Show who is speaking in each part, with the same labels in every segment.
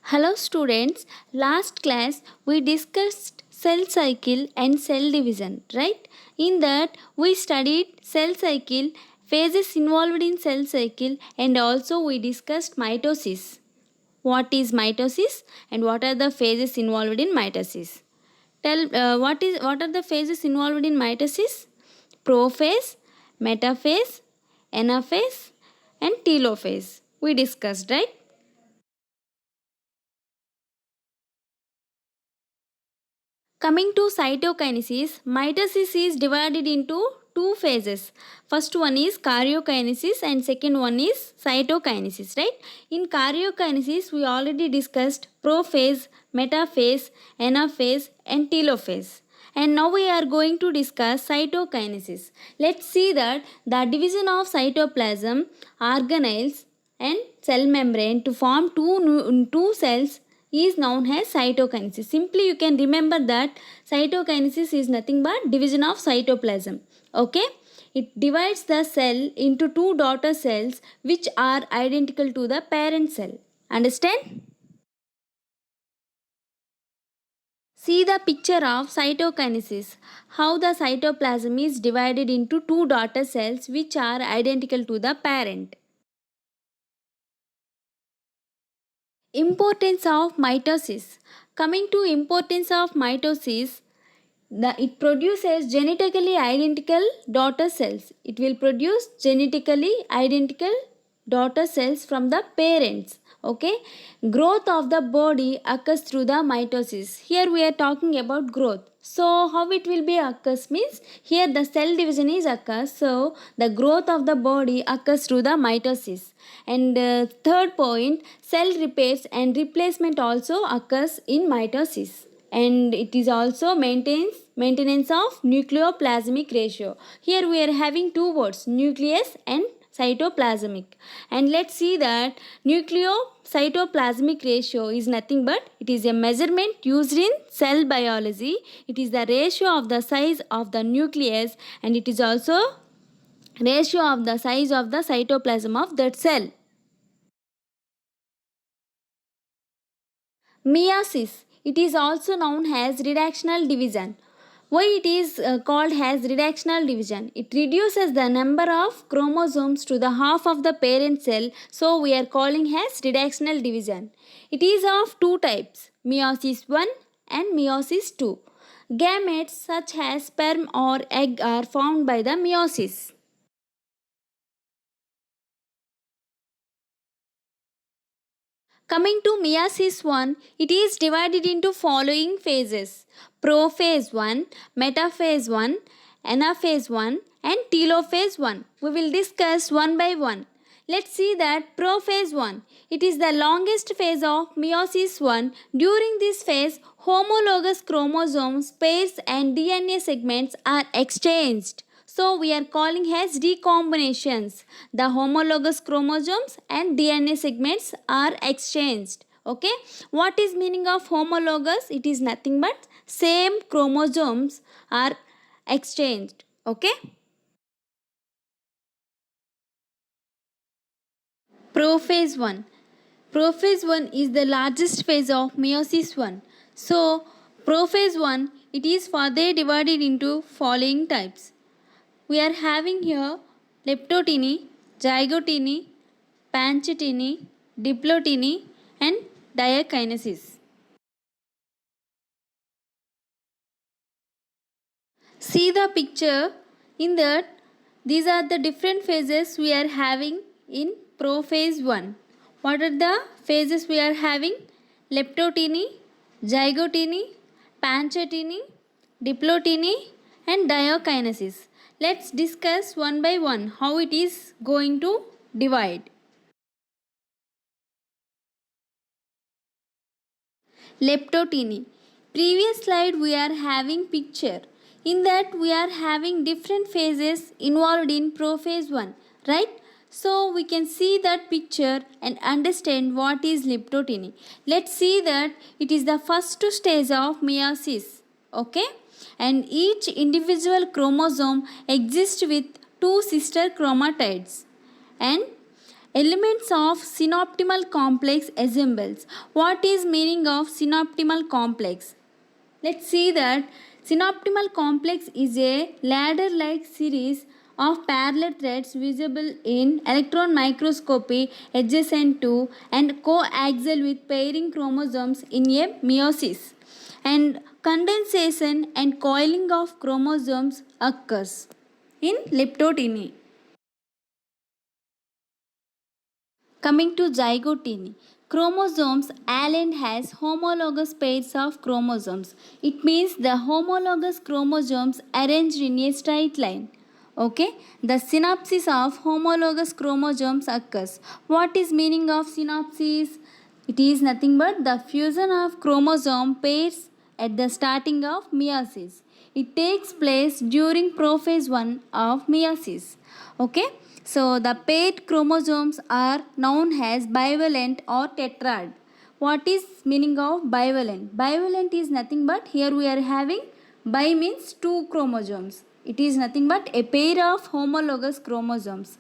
Speaker 1: Hello students, last class we discussed cell cycle and cell division, right? In that we studied cell cycle, phases involved in cell cycle, and also we discussed mitosis. What is mitosis and what are the phases involved in mitosis? What are the phases involved in mitosis? Prophase, metaphase, anaphase and telophase. We discussed, right? Coming to cytokinesis, mitosis is divided into two phases. First one is karyokinesis and second one is cytokinesis, right? In karyokinesis, we already discussed prophase, metaphase, anaphase and telophase. And now we are going to discuss cytokinesis. Let's see that the division of cytoplasm, organelles and cell membrane to form two cells is known as cytokinesis. Simply you can remember that cytokinesis is nothing but division of cytoplasm. Okay? It divides the cell into two daughter cells which are identical to the parent cell. Understand? See the picture of cytokinesis. How the cytoplasm is divided into two daughter cells which are identical to the parent. Importance of mitosis. Coming to importance of mitosis, it produces genetically identical daughter cells. It will produce genetically identical daughter cells from the parents. Okay, growth of the body occurs through the mitosis. Here we are talking about growth. So how it will be occurs means here the cell division is occurs. So the growth of the body occurs through the mitosis. And third point, cell repairs and replacement also occurs in mitosis. And it is also maintenance of nucleoplasmic ratio. Here we are having two words, nucleus and cytoplasmic. And let's see that nucleocytoplasmic ratio is nothing but it is a measurement used in cell biology. It is the ratio of the size of the nucleus and it is also ratio of the size of the cytoplasm of that cell. Meiosis. It is also known as reductional division. Why it is called as reductional division? It reduces the number of chromosomes to the half of the parent cell, so we are calling as reductional division. It is of two types, meiosis 1 and meiosis 2. Gametes such as sperm or egg are formed by the meiosis. Coming to meiosis 1, it is divided into following phases: prophase 1, metaphase 1, anaphase 1 and telophase 1. We will discuss one by one. Let's see that prophase 1. It is the longest phase of meiosis 1. During this phase, homologous chromosomes, pairs and DNA segments are exchanged. So we are calling as recombinations. The homologous chromosomes and DNA segments are exchanged. Okay. What is meaning of homologous? It is nothing but same chromosomes are exchanged. Okay. Prophase 1. Prophase 1 is the largest phase of meiosis 1. So prophase 1 it is further divided into following types. We are having here leptoteny, zygoteny, panchyteny, diploteny and diakinesis. See the picture in that these are the different phases we are having in prophase 1. What are the phases we are having? Leptoteny, zygoteny, panchyteny, diploteny and diakinesis. Let's discuss one by one how it is going to divide. Leptoteny. Previous slide we are having picture. In that we are having different phases involved in prophase 1, right? So we can see that picture and understand what is leptoteny. Let's see that it is the first stage of meiosis. Okay? And each individual chromosome exists with two sister chromatids. And Elements of synoptimal complex assembles. What is meaning of synoptimal complex? Let's see that synoptimal complex is a ladder-like series of parallel threads visible in electron microscopy adjacent to and coaxial with pairing chromosomes in a meiosis, and condensation and coiling of chromosomes occurs in leptoteny. Coming to zygoteny, chromosomes aligned has homologous pairs of chromosomes. It means the homologous chromosomes arranged in a straight line. Okay, the synapsis of homologous chromosomes occurs. What is meaning of synapsis? It is nothing but the fusion of chromosome pairs at the starting of meiosis. It takes place during prophase 1 of meiosis. Okay, so the paired chromosomes are known as bivalent or tetrad. What is meaning of bivalent? Bivalent is nothing but here we are having bi means two chromosomes. It is nothing but a pair of homologous chromosomes.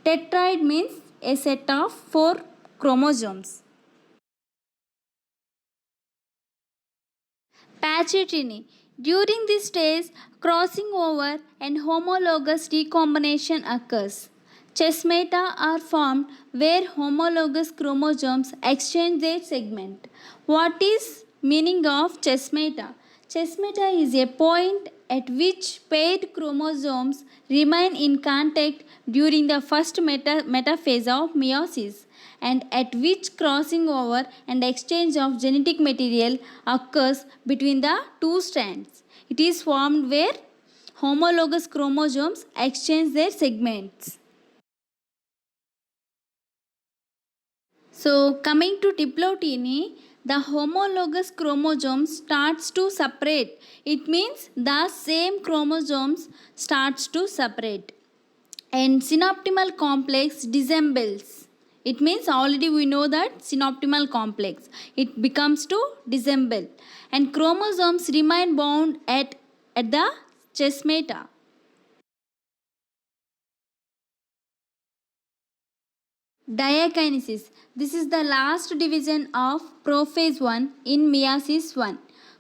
Speaker 1: Tetrad means a set of four chromosomes. Pachygyny. During this stage, crossing over and homologous recombination occurs. Chesmata are formed where homologous chromosomes exchange their segment. What is meaning of chesmata? Chesmata is a point at which paired chromosomes remain in contact during the first metaphase of meiosis, and at which crossing over and exchange of genetic material occurs between the two strands. It is formed where homologous chromosomes exchange their segments. So coming to diploteny, the homologous chromosome starts to separate. It means the same chromosomes starts to separate. And synoptimal complex dissembles. It means already we know that synoptimal complex. It becomes to dissemble. And chromosomes remain bound at the chesmata. Diakinesis. This is the last division of prophase 1 in meiosis 1.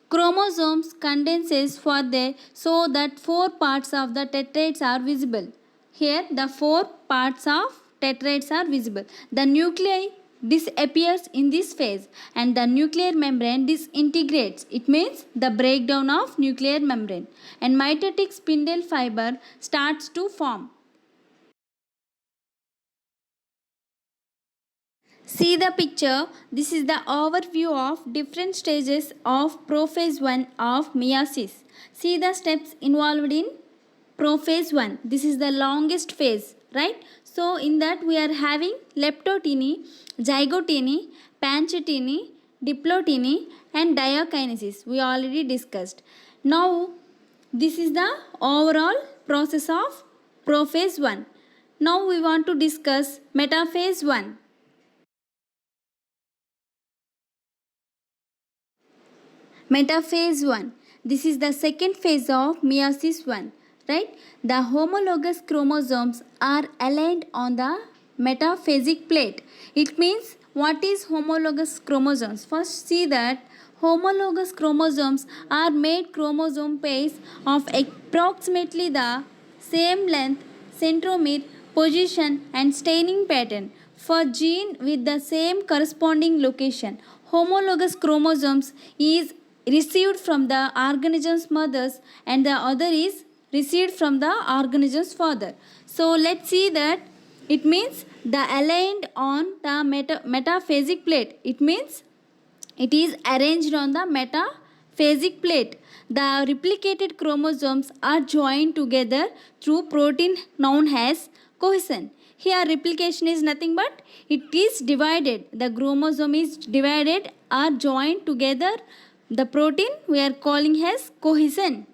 Speaker 1: Chromosomes condenses further so that four parts of the tetrads are visible. Here the four parts of tetrads are visible. The nuclei disappears in this phase and the nuclear membrane disintegrates. It means the breakdown of nuclear membrane, and mitotic spindle fiber starts to form. See the picture. This is the overview of different stages of prophase 1 of meiosis. See the steps involved in prophase 1. This is the longest phase, right? So in that we are having leptoteny, zygoteny, panchoteny, diploteny and diakinesis. We already discussed. Now this is the overall process of prophase 1. Now we want to discuss metaphase 1. Metaphase 1. This is the second phase of meiosis 1, right? The homologous chromosomes are aligned on the metaphasic plate. It means what is homologous chromosomes? First see that homologous chromosomes are made chromosome pairs of approximately the same length, centromere, position and staining pattern for gene with the same corresponding location. Homologous chromosomes is received from the organism's mothers and the other is received from the organism's father. So let's see that it means the aligned on the metaphasic plate. It means it is arranged on the metaphasic plate. The replicated chromosomes are joined together through protein known as cohesion. Here replication is nothing but it is divided. The chromosome is divided or joined together. The protein we are calling as cohesion.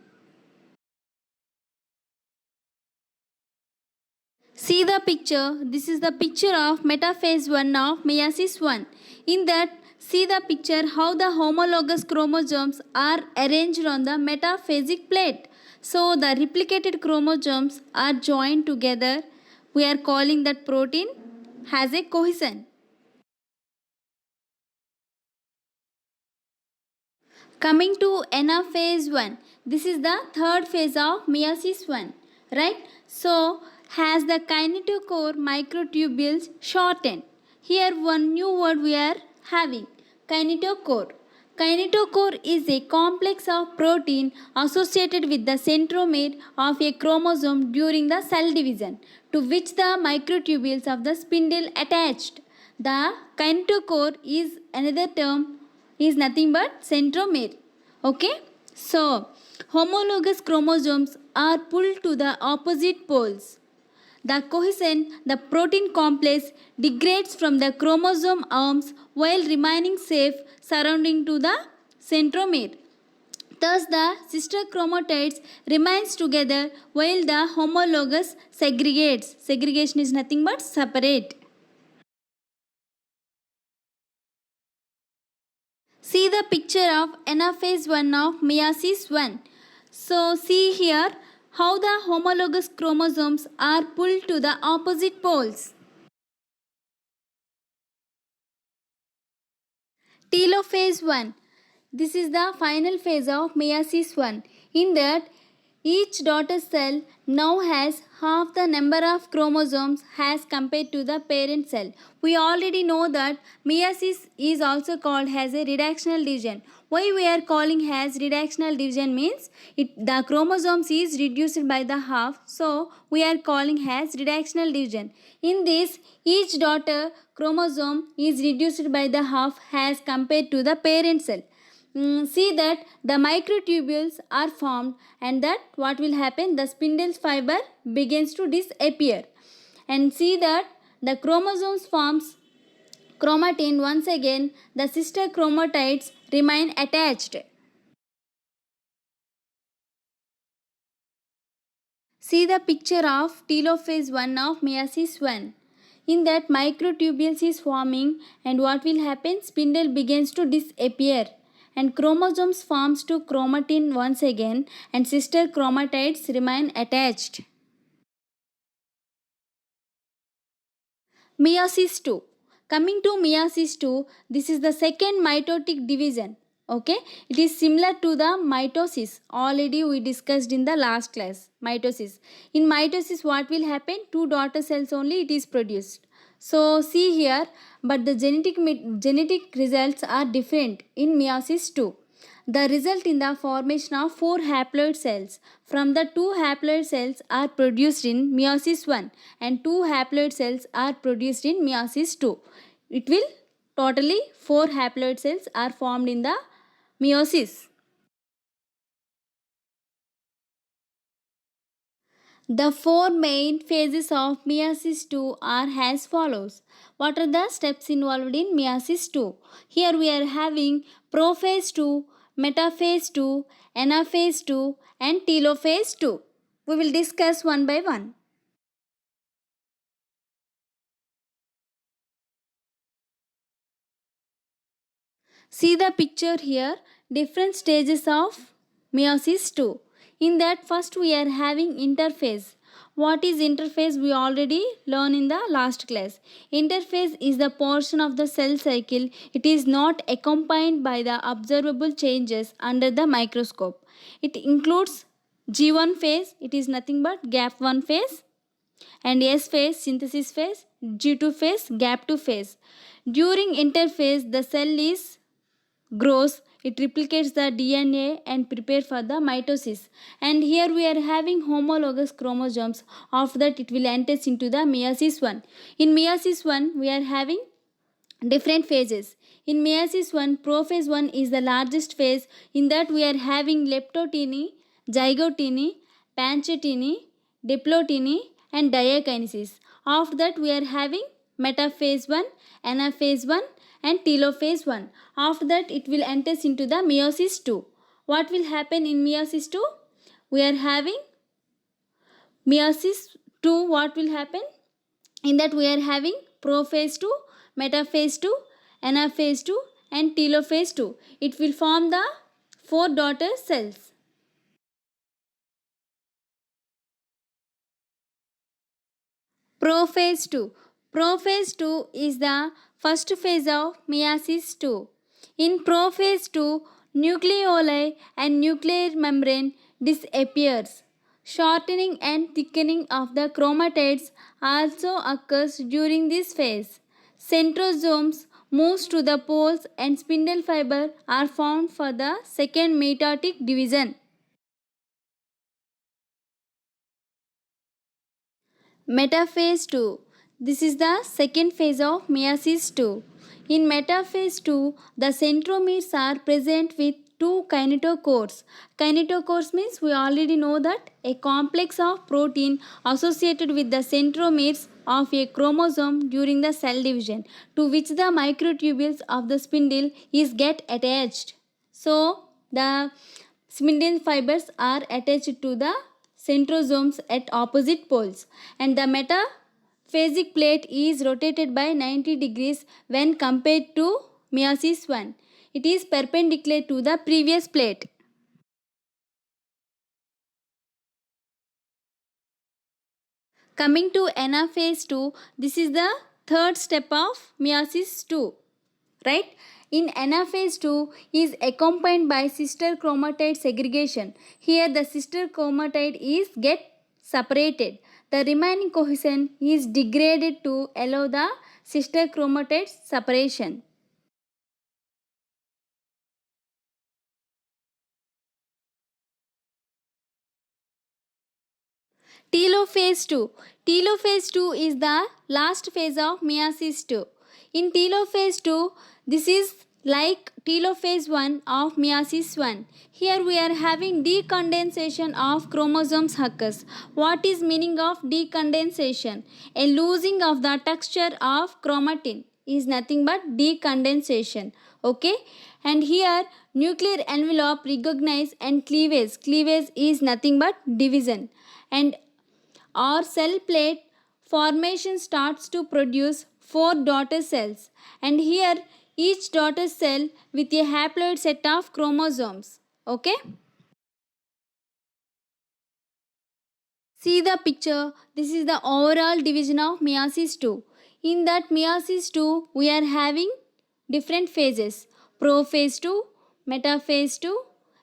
Speaker 1: See the picture. This is the picture of metaphase 1 of meiosis 1. In that, see the picture how the homologous chromosomes are arranged on the metaphasic plate. So the replicated chromosomes are joined together. We are calling that protein has a cohesion. Coming to anaphase 1, this is the third phase of meiosis 1, right? So, has the kinetochore microtubules shortened. Here one new word we are having, kinetochore. Kinetochore is a complex of protein associated with the centromere of a chromosome during the cell division, to which the microtubules of the spindle attached. The kinetochore is another term, is nothing but centromere. Okay, so homologous chromosomes are pulled to the opposite poles. The cohesion, the protein complex, degrades from the chromosome arms while remaining safe surrounding to the centromere. Thus, the sister chromatids remains together while the homologous segregates. Segregation is nothing but separate. See the picture of anaphase 1 of meiosis 1. So, see here how the homologous chromosomes are pulled to the opposite poles. Telophase 1. This is the final phase of meiosis 1. In that, each daughter cell now has half the number of chromosomes as compared to the parent cell. We already know that meiosis is also called as a reductional division. Why we are calling as reductional division means the chromosomes is reduced by the half, so we are calling as reductional division. In this, each daughter chromosome is reduced by the half as compared to the parent cell. See that the microtubules are formed, and that what will happen, the spindle fiber begins to disappear, and see that the chromosomes forms chromatin. Once again the sister chromatids remain attached. See the picture of telophase 1 of meiosis 1. In that, microtubules is forming, and what will happen? Spindle begins to disappear and chromosomes forms to chromatin once again, and sister chromatids remain attached. Meiosis 2. Coming to meiosis 2, this is the second mitotic division. Okay, it is similar to the mitosis. Already we discussed in the last class. Mitosis. In mitosis, what will happen? Two daughter cells only it is produced. So see here, but the genetic results are different in meiosis 2. The result in the formation of 4 haploid cells. From the 2 haploid cells are produced in meiosis 1, and 2 haploid cells are produced in meiosis 2. It will totally 4 haploid cells are formed in the meiosis. The 4 main phases of meiosis 2 are as follows. What are the steps involved in meiosis 2? Here we are having prophase 2, metaphase 2, anaphase 2 and telophase 2. We will discuss one by one. See the picture here, different stages of meiosis 2. In that, first we are having interphase. What is interphase? We already learned in the last class. Interphase is the portion of the cell cycle. It is not accompanied by the observable changes under the microscope. It includes G1 phase, it is nothing but gap 1 phase, and S phase, synthesis phase, G2 phase, gap 2 phase. During interphase, the cell is grows, it replicates the DNA and prepare for the mitosis. And here we are having homologous chromosomes. After that, it will enter into the meiosis 1. In meiosis 1, we are having different phases. In meiosis 1, prophase 1 is the largest phase. In that, we are having leptoteny, zygoteny, panchyteny, diploteny and diakinesis. After that, we are having metaphase 1, anaphase 1 and telophase 1. After that, it will enter into the meiosis 2. What will happen in meiosis 2? We are having meiosis 2. What will happen? In that, we are having prophase 2, metaphase 2, anaphase 2 and telophase 2. It will form the 4 daughter cells. Prophase 2. Prophase 2 is the first phase of meiosis 2. In prophase 2, nucleoli and nuclear membrane disappears. Shortening and thickening of the chromatids also occurs during this phase. Centrosomes moves to the poles and spindle fiber are found for the second mitotic division. Metaphase 2. This is the second phase of meiosis 2. In metaphase 2, the centromeres are present with two kinetochores. Kinetochores means we already know that a complex of protein associated with the centromeres of a chromosome during the cell division, to which the microtubules of the spindle is get attached. So the spindle fibers are attached to the centrosomes at opposite poles, and the metaphasic plate is rotated by 90 degrees when compared to meiosis 1. It is perpendicular to the previous plate. Coming to anaphase 2, this is the third step of meiosis 2. Right? In anaphase 2 is accompanied by sister chromatide segregation. Here the sister chromatide is get separated. The remaining cohesion is degraded to allow the sister chromatide separation. Telophase 2. Telophase 2 is the last phase of meiosis 2. In telophase 2, this is like telophase 1 of meiosis 1. Here we are having decondensation of chromosomes occurs. What is meaning of decondensation? A losing of the texture of chromatin is nothing but decondensation. Okay, and here nuclear envelope recognize and cleavage. Cleavage is nothing but division, and our cell plate formation starts to produce 4 daughter cells, and here each daughter cell with a haploid set of chromosomes. Okay, see the picture. This is the overall division of meiosis 2. In that meiosis 2 we are having different phases: prophase 2, metaphase 2,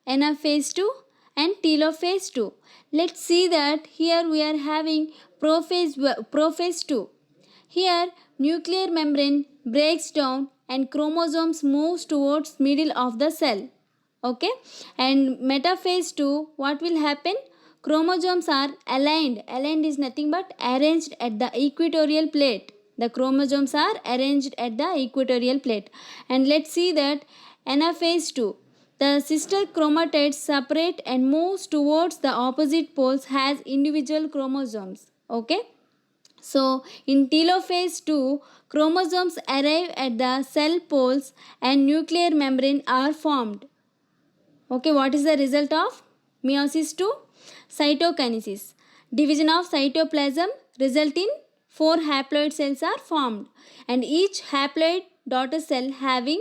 Speaker 1: anaphase 2, and telophase 2. Let's see that here we are having prophase 2. Here nuclear membrane breaks down and chromosomes moves towards middle of the cell. Okay, and metaphase 2, what will happen? Chromosomes are aligned is nothing but arranged at the equatorial plate. The chromosomes are arranged at the equatorial plate. And let's see that anaphase 2, the sister chromatids separate and moves towards the opposite poles as individual chromosomes. Okay, so in telophase 2, chromosomes arrive at the cell poles and nuclear membrane are formed. Okay, what is the result of meiosis 2? Cytokinesis. Division of cytoplasm result in 4 haploid cells are formed, and each haploid daughter cell having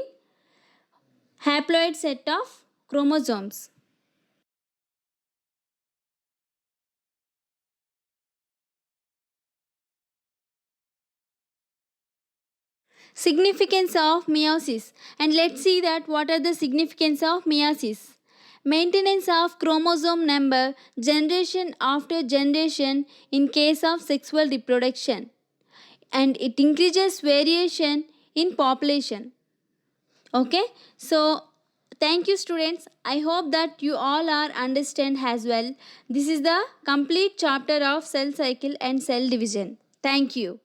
Speaker 1: haploid set of chromosomes. Significance of meiosis, and let's see that what are the significance of meiosis. Maintenance of chromosome number generation after generation in case of sexual reproduction, and it increases variation in population. Okay, so thank you students. I hope that you all are understand as well. This is the complete chapter of cell cycle and cell division. Thank you.